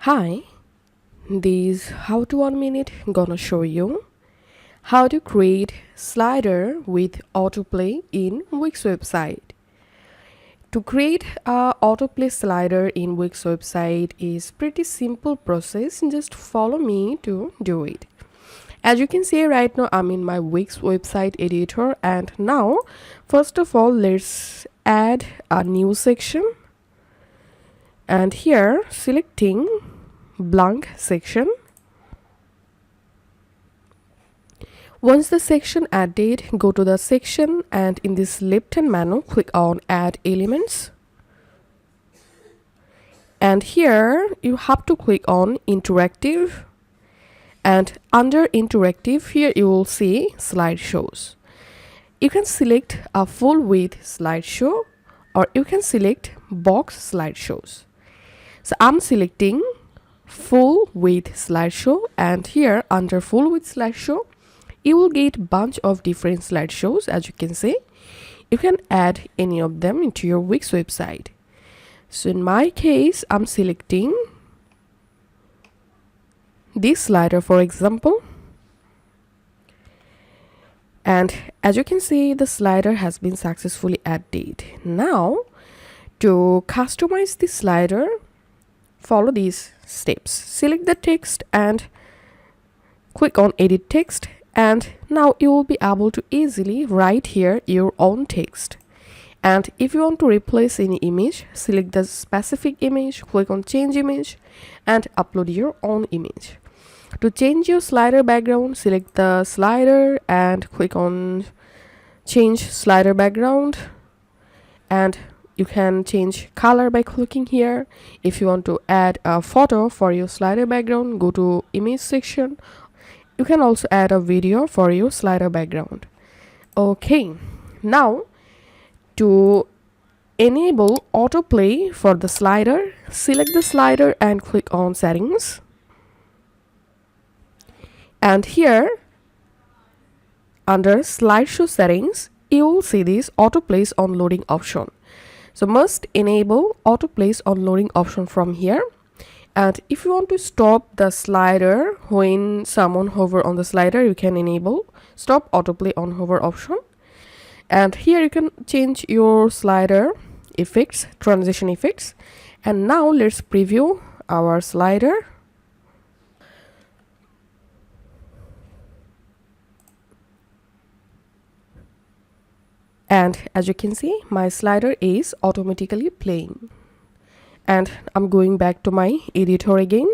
Hi, this how to 1 minute gonna show you how to create slider with autoplay in Wix website. To create a autoplay slider in Wix website is pretty simple process. Just follow me to do it. As you can see right now, I'm in my Wix website editor, and now first of all let's add a new section, and here selecting blank section. Once the section added, go to the section and in this left hand menu click on add elements, and here you have to click on interactive, and under interactive here you will see slideshows. You can select a full width slideshow or you can select box slideshows. So I'm selecting full width slideshow, and here under full width slideshow you will get bunch of different slideshows. As you can see, you can add any of them into your Wix website. So in my case I'm selecting this slider for example, and as you can see the slider has been successfully added. Now to customize this slider, follow these steps. Select the text and click on edit text, and now you will be able to easily write here your own text. And if you want to replace any image, select the specific image, click on change image and upload your own image. To change your slider background, select the slider and click on change slider background, and you can change color by clicking here. If you want to add a photo for your slider background, go to image section. You can also add a video for your slider background. Okay, now to enable autoplay for the slider, select the slider and click on settings, and here under slideshow settings you will see this autoplays on loading option. So must enable autoplays on loading option from here. And if you want to stop the slider when someone hover on the slider, you can enable stop autoplay on hover option. And here you can change your slider effects, transition effects. And now let's preview our slider. And as you can see, my slider is automatically playing. And I'm going back to my editor again,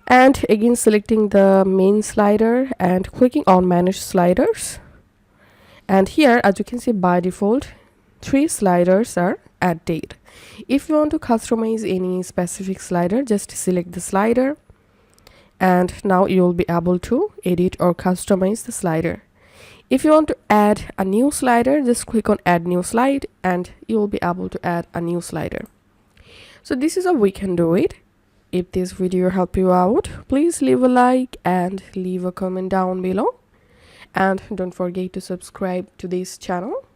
and again selecting the main slider and clicking on manage sliders. And here as you can see, by default 3 sliders are added. If you want to customize any specific slider, just select the slider, and now you will be able to edit or customize the slider. If you want to add a new slider, just click on add new slide and you will be able to add a new slider. So this is how we can do it. If this video helped you out, please leave a like and leave a comment down below, and don't forget to subscribe to this channel.